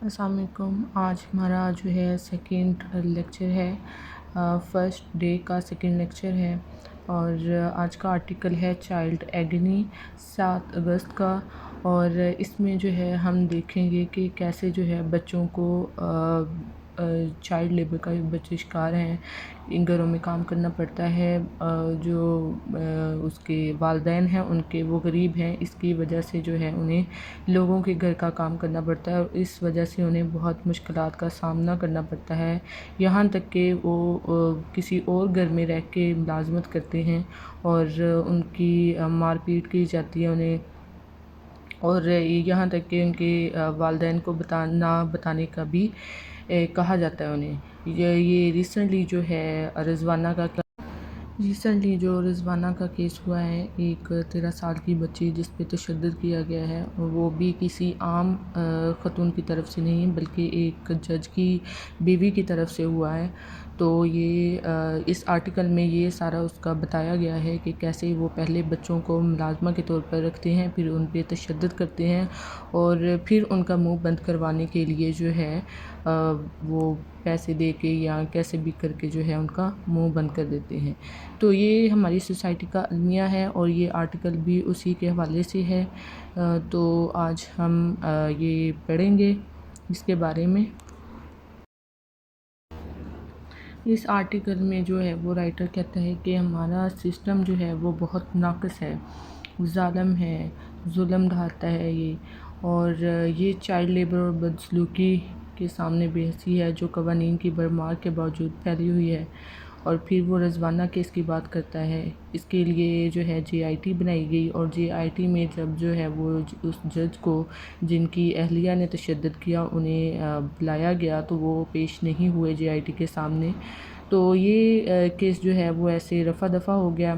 السلام علیکم۔ آج ہمارا جو ہے سیکنڈ لیکچر ہے، فرسٹ ڈے کا سیکنڈ لیکچر ہے، اور آج کا آرٹیکل ہے چائلڈ ایگنی 7 اگست کا، اور اس میں جو ہے ہم دیکھیں گے کہ کیسے جو ہے بچوں کو چائلڈ لیبر کا بچے شکار ہیں، ان گھروں میں کام کرنا پڑتا ہے، جو اس کے والدین ہیں ان کے وہ غریب ہیں، اس کی وجہ سے جو ہے انہیں لوگوں کے گھر کا کام کرنا پڑتا ہے، اور اس وجہ سے انہیں بہت مشکلات کا سامنا کرنا پڑتا ہے، یہاں تک کہ وہ کسی اور گھر میں رہ کے ملازمت کرتے ہیں اور ان کی مار پیٹ کی جاتی ہے انہیں، اور یہاں تک کہ ان کے والدین کو نہ بتانے کا بھی کہا جاتا ہے انہیں۔ یہ ریسنٹلی جو ہے رضوانہ کا کیس ہوا ہے، ایک 13 سال کی بچی جس پہ تشدد کیا گیا ہے، وہ بھی کسی عام خاتون کی طرف سے نہیں بلکہ ایک جج کی بیوی کی طرف سے ہوا ہے۔ تو یہ اس آرٹیکل میں یہ سارا اس کا بتایا گیا ہے کہ کیسے وہ پہلے بچوں کو ملازمہ کے طور پر رکھتے ہیں، پھر ان پہ تشدد کرتے ہیں، اور پھر ان کا منہ بند کروانے کے لیے جو ہے وہ پیسے دے کے یا کیسے بھی کر کے جو ہے ان کا منہ بند کر دیتے ہیں۔ تو یہ ہماری سوسائٹی کا المیہ ہے، اور یہ آرٹیکل بھی اسی کے حوالے سے ہے، تو آج ہم یہ پڑھیں گے اس کے بارے میں۔ اس آرٹیکل میں جو ہے وہ رائٹر کہتا ہے کہ ہمارا سسٹم جو ہے وہ بہت ناقص ہے، ظالم ہے، ظلم ڈھاتا ہے یہ، اور یہ چائلڈ لیبر اور بدسلوکی کے سامنے بے حسی ہے جو قوانین کی بھرمار کے باوجود پھیلی ہوئی ہے۔ اور پھر وہ رضوانہ کیس کی بات کرتا ہے، اس کے لیے جو ہے جے آئی ٹی بنائی گئی، اور جے آئی ٹی میں جب جو ہے وہ اس جج کو جن کی اہلیہ نے تشدد کیا انہیں بلایا گیا تو وہ پیش نہیں ہوئے جے آئی ٹی کے سامنے، تو یہ کیس جو ہے وہ ایسے رفع دفع ہو گیا۔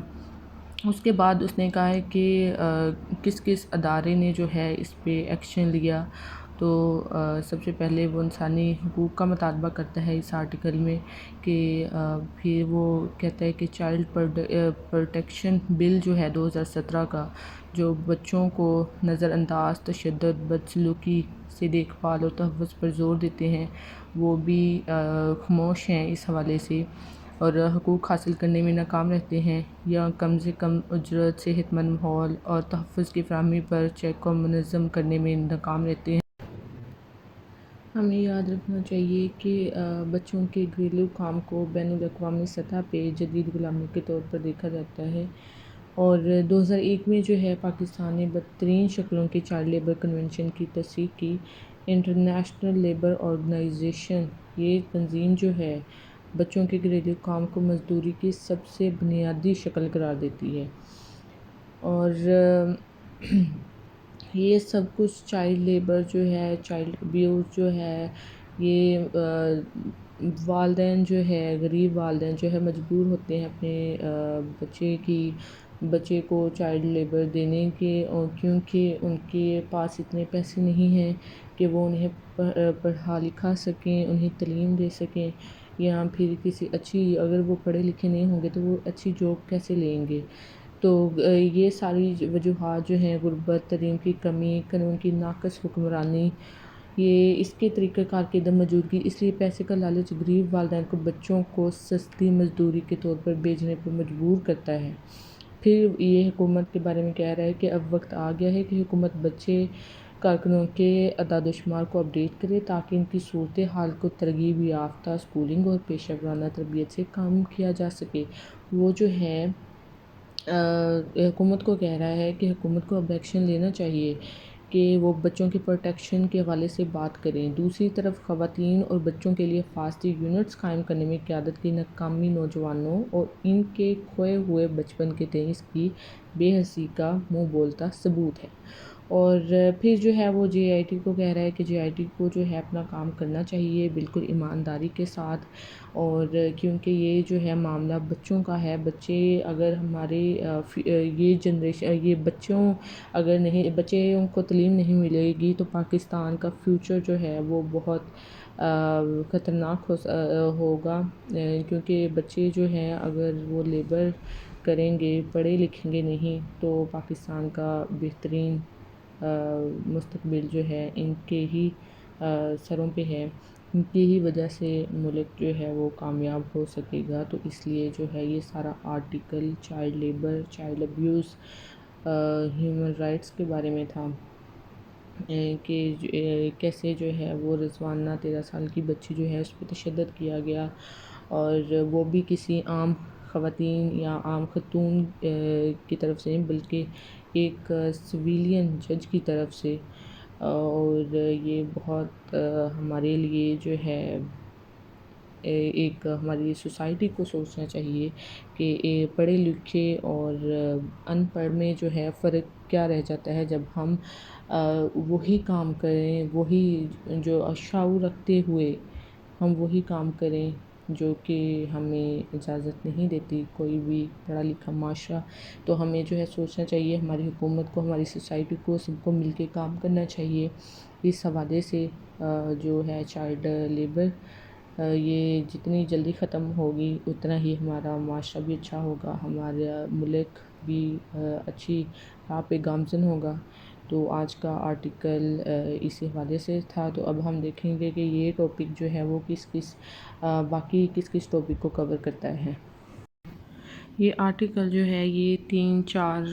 اس کے بعد اس نے کہا ہے کہ کس کس ادارے نے جو ہے اس پہ ایکشن لیا، تو سب سے پہلے وہ انسانی حقوق کا مطالبہ کرتا ہے اس آرٹیکل میں، کہ پھر وہ کہتا ہے کہ چائلڈ پروٹیکشن بل جو ہے 2017 کا، جو بچوں کو نظر انداز، تشدد، بدسلوکی سے دیکھ بھال اور تحفظ پر زور دیتے ہیں، وہ بھی خاموش ہیں اس حوالے سے، اور حقوق حاصل کرنے میں ناکام رہتے ہیں، یا کم سے کم اجرت، صحت مند ماحول اور تحفظ کی فراہمی پر چیک کو منظم کرنے میں ناکام رہتے ہیں۔ ہمیں یاد رکھنا چاہیے کہ بچوں کے گھریلو کام کو بین الاقوامی سطح پہ جدید غلامی کے طور پر دیکھا جاتا ہے، اور 2001 میں جو ہے پاکستان نے بدترین شکلوں کے چائلڈ لیبر کنونشن کی تصدیق کی۔ انٹرنیشنل لیبر آرگنائزیشن، یہ تنظیم جو ہے بچوں کے گھریلو کام کو مزدوری کی سب سے بنیادی شکل قرار دیتی ہے، اور یہ سب کچھ چائلڈ لیبر جو ہے، چائلڈ ابیوز جو ہے، یہ والدین جو ہے، غریب والدین جو ہے مجبور ہوتے ہیں اپنے بچے کو چائلڈ لیبر دینے کے، اور کیونکہ ان کے پاس اتنے پیسے نہیں ہیں کہ وہ انہیں پڑھا لکھا سکیں، انہیں تعلیم دے سکیں، یا پھر کسی اگر وہ پڑھے لکھے نہیں ہوں گے تو وہ اچھی جاب کیسے لیں گے۔ تو یہ ساری وجوہات جو ہیں، غربت، تعلیم کی کمی، قانون کی ناقص حکمرانی، یہ اس کے طریقہ کار کی عدم موجودگی، اس لیے پیسے کا لالچ غریب والدین کو بچوں کو سستی مزدوری کے طور پر بھیجنے پر مجبور کرتا ہے۔ پھر یہ حکومت کے بارے میں کہہ رہا ہے کہ اب وقت آ گیا ہے کہ حکومت بچے کارکنوں کے اعداد و شمار کو اپڈیٹ کرے تاکہ ان کی صورتحال کو ترغیب یافتہ اسکولنگ اور پیشہ ورانہ تربیت سے کم کیا جا سکے۔ وہ جو ہے حکومت کو کہہ رہا ہے کہ حکومت کو اب ایکشن لینا چاہیے کہ وہ بچوں کے پروٹیکشن کے حوالے سے بات کریں۔ دوسری طرف خواتین اور بچوں کے لیے خاص یونٹس قائم کرنے میں قیادت کی ناکامی نوجوانوں اور ان کے کھوئے ہوئے بچپن کے تئیں اس کی بے حسی کا منہ بولتا ثبوت ہے۔ اور پھر جو ہے وہ جے آئی ٹی کو کہہ رہا ہے کہ جے آئی ٹی کو جو ہے اپنا کام کرنا چاہیے بالکل ایمانداری کے ساتھ، اور کیونکہ یہ جو ہے معاملہ بچوں کا ہے، بچے اگر ہمارے یہ جنریشن، یہ بچوں کو تعلیم نہیں ملے گی تو پاکستان کا فیوچر جو ہے وہ بہت خطرناک ہوگا، کیونکہ بچے جو ہیں اگر وہ لیبر کریں گے، پڑھے لکھیں گے نہیں، تو پاکستان کا بہترین مستقبل جو ہے ان کے ہی سروں پہ ہے، ان کی ہی وجہ سے ملک جو ہے وہ کامیاب ہو سکے گا۔ تو اس لیے جو ہے یہ سارا article child labour, child abuse, human rights کے بارے میں تھا، کہ کیسے جو ہے وہ رضوانہ 13 سال کی بچی جو ہے اس پہ تشدد کیا گیا، اور وہ بھی کسی عام خواتین یا عام خاتون کی طرف سے، بلکہ ایک سویلین جج کی طرف سے۔ اور یہ بہت ہمارے لیے جو ہے ایک ہماری سوسائٹی کو سوچنا چاہیے کہ پڑھے لکھے اور ان پڑھ میں جو ہے فرق کیا رہ جاتا ہے جب ہم وہی کام کریں، وہی جو شعور رکھتے ہوئے ہم وہی کام کریں جو کہ ہمیں اجازت نہیں دیتی کوئی بھی پڑھا لکھا معاشرہ۔ تو ہمیں جو ہے سوچنا چاہیے، ہماری حکومت کو، ہماری سوسائٹی کو، سب کو مل کے کام کرنا چاہیے اس حوالے سے۔ جو ہے چائلڈ لیبر یہ جتنی جلدی ختم ہوگی اتنا ہی ہمارا معاشرہ بھی اچھا ہوگا، ہمارا ملک بھی اچھی راہ پہ گامزن ہوگا۔ تو آج کا آرٹیکل اسی حوالے سے تھا۔ تو اب ہم دیکھیں گے کہ یہ ٹاپک جو ہے وہ باقی کس کس ٹاپک کو کور کرتا ہے۔ یہ آرٹیکل جو ہے یہ 3-4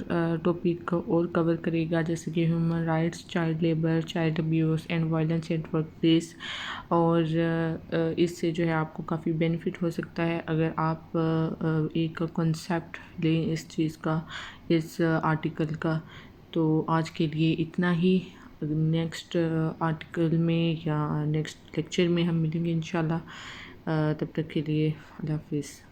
ٹاپک اور کور کرے گا، جیسے کہ human rights, child labour, child abuse and violence at workplace. اور اس سے جو ہے آپ کو کافی بینیفٹ ہو سکتا ہے اگر آپ ایک کنسیپٹ لیں اس چیز کا، اس آرٹیکل کا۔ تو آج کے لیے اتنا ہی، نیکسٹ آرٹیکل میں یا نیکسٹ لیکچر میں ہم ملیں گے انشاءاللہ۔ تب تک کے لیے اللہ حافظ۔